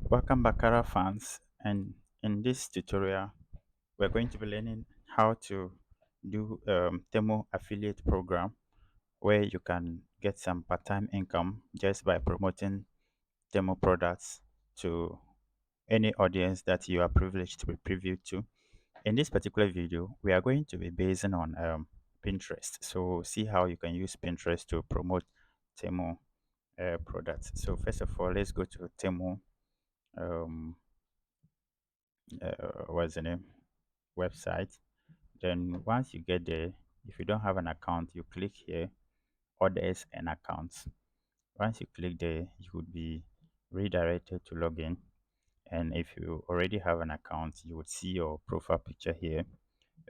Welcome back, Kara fans, and in this tutorial we're going to be learning how to do Temu affiliate program where you can get some part-time income just by promoting Temu products to any audience that you are privileged to be previewed to. In this particular video we are going to be basing on Pinterest, so see how you can use Pinterest to promote Temu products. So first of all, let's go to Temu um, what's the name website. Then once you get there, if you don't have an account, you click here, orders and accounts. Once you click there, you would be redirected to login. And if you already have an account, you would see your profile picture here.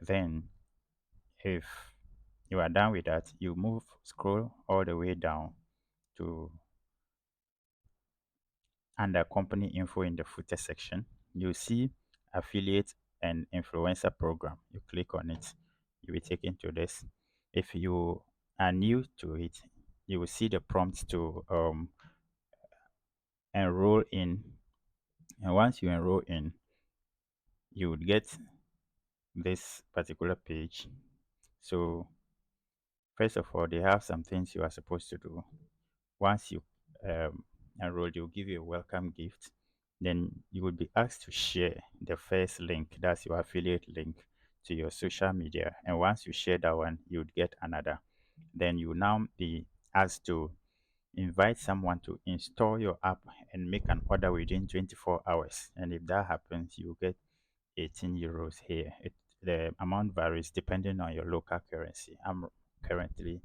Then if you are done with that, you scroll all the way down to under company info. In the footer section, you see affiliate and influencer program. You click on it, you will be taken to this. If you are new to it, you will see the prompt to enroll in. And once you enroll in, you would get this particular page. So first of all, they have some things you are supposed to do. Once you enroll, they'll give you a welcome gift. Then you will be asked to share the first link, that's your affiliate link, to your social media. And once you share that one, you would get another. Then you will now be asked to invite someone to install your app and make an order within 24 hours. And if that happens, you get 18 euros here. The amount varies depending on your local currency. I'm currently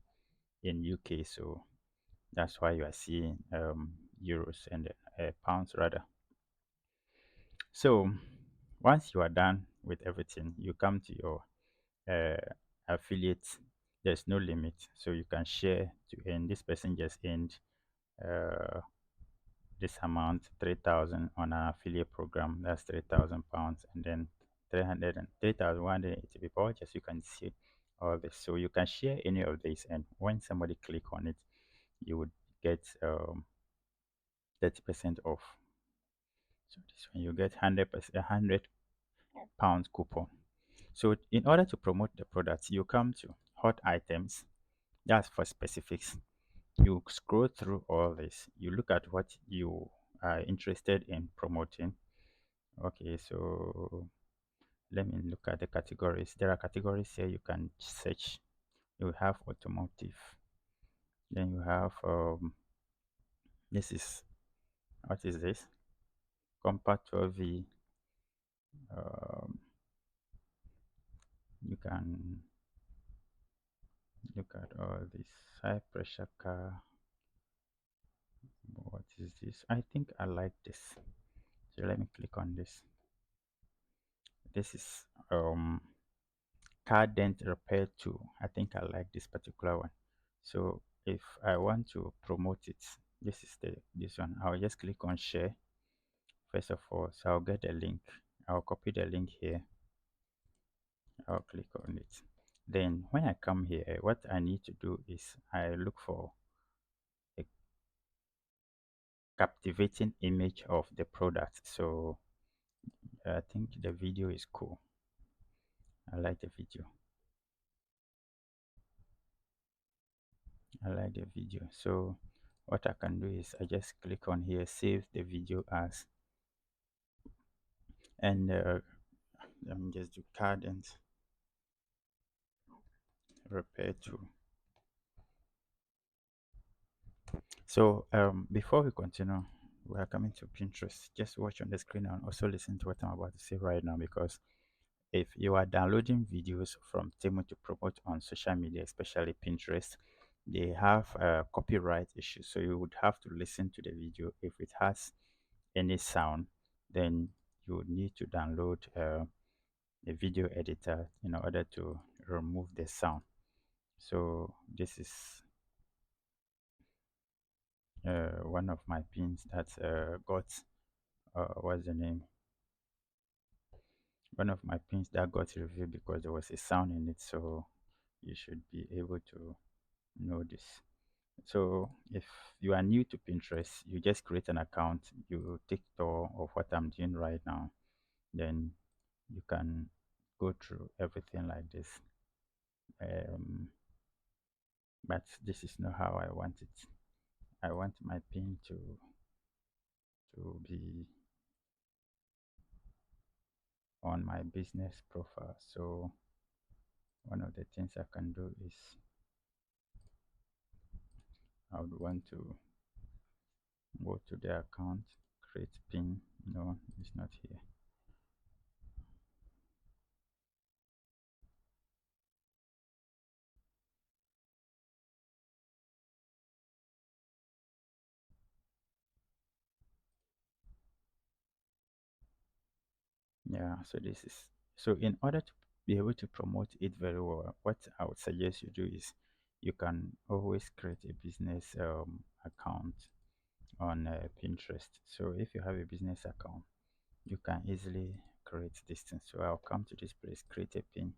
in UK, so that's why you are seeing euros and pounds rather. So once you are done with everything, you come to your affiliate. There's no limit, so you can share to earn. This person just earned uh, this amount, 3,000 on an affiliate program. That's 3,000 pounds, and then 300 and 3,180 people. Just you can see all this, so you can share any of these, and when somebody click on it, you would get 30% off. So this one you get 100%, £100 coupon. So in order to promote the products, you come to hot items. That's for specifics. You scroll through all this. You look at what you are interested in promoting. Okay, so let me look at the categories. There are categories here you can search. You have automotive. Then you have this is, what is this? Compact 12V. Um, you can look at all this high pressure car. What is this? I think I like this, so let me click on this. This is car dent repair tool. I think I like this particular one. So if I want to promote it, this is this one. I'll just click on share first of all. So I'll get a link. I'll copy the link here. I'll click on it. Then when I come here, what I need to do is I look for a captivating image of the product. So I think the video is cool. I like the video. I like the video. So what I can do is I just click on here, save the video as, and let me just do card and repair to. So before we continue, we are coming to Pinterest. Just watch on the screen and also listen to what I'm about to say right now, because if you are downloading videos from Temu to promote on social media, especially Pinterest, they have copyright issues. So you would have to listen to the video. If it has any sound, then you would need to download a video editor in order to remove the sound. So this is one of my pins that got what's the name, one of my pins that got reviewed because there was a sound in it. So you should be able to know this. So if you are new to Pinterest, you just create an account, you take tour of what I'm doing right now, then you can go through everything like this. Um, but this is not how I want it. I want my pin to be on my business profile. So one of the things I can do is I would want to go to the account, create pin. No, it's not here. Yeah, so this is so in order to be able to promote it very well, what I would suggest you do is you can always create a business account on Pinterest. So if you have a business account, you can easily create this thing. So I'll come to this place, create a pin.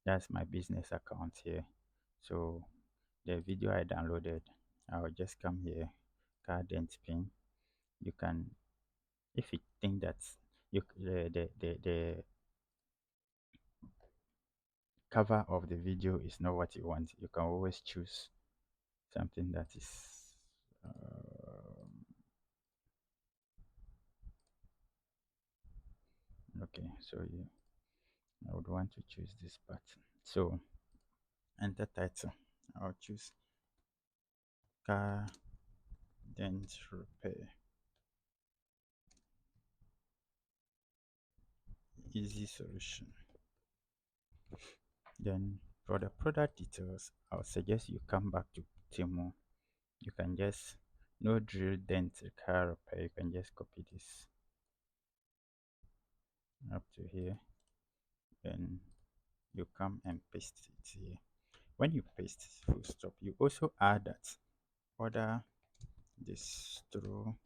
That's my business account here. So the video I downloaded, I'll just come here, cadent pin. You can, if you think that the cover of the video is not what you want, you can always choose something that is okay. So you, I would want to choose this part. So enter title. I'll choose car dent repair, easy solution. Then for the product details, I'll suggest you come back to Temu. You can just no drill dent car repair. You can just copy this up to here. Then you come and paste it here. When you paste full stop, you also add that order this through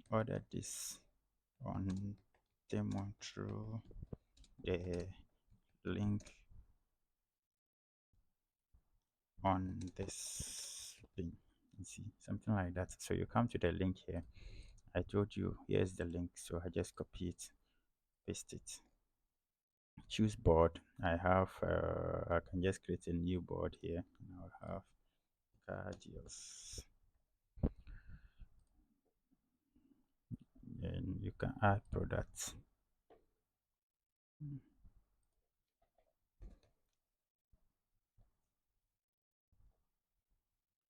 order this on Temu through the link on this thing. You see something like that. So you come to the link here. I told you here's the link, so I just copy it, paste it, choose board. I can just create a new board here, and I'll have cardios. Then you can add products.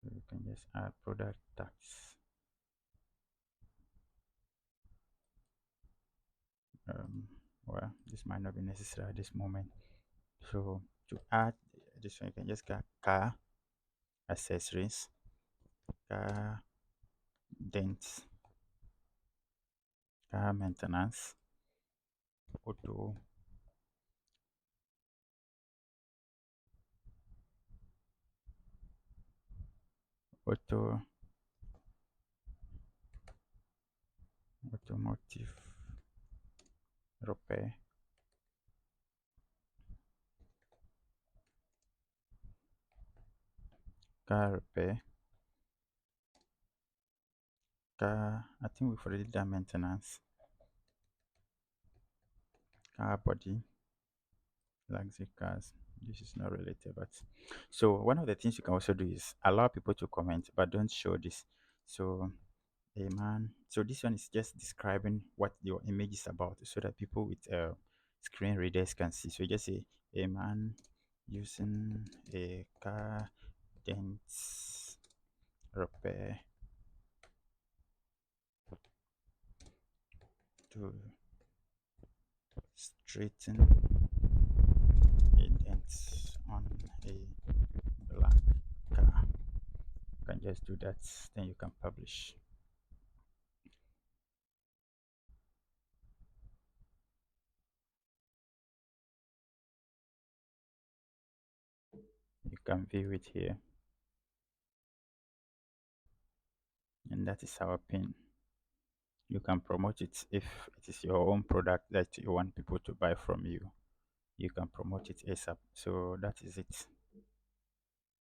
So you can just add product tags. Well, this might not be necessary at this moment. So to add this one, you can just get car accessories, car dents, car maintenance, auto, auto, automotive repair, car repair, car. I think we've already done maintenance, car body, luxury cars. This is not related, but so one of the things you can also do is allow people to comment, but don't show this. So a man. So this one is just describing what your image is about, so that people with screen readers can see. So you just say a man using a car dents repair to straighten a dent on a black car. You can just do that, then you can publish. You can view it here, and that is our pin. You can promote it if it is your own product that you want people to buy from you. you can promote it ASAP. So that is it.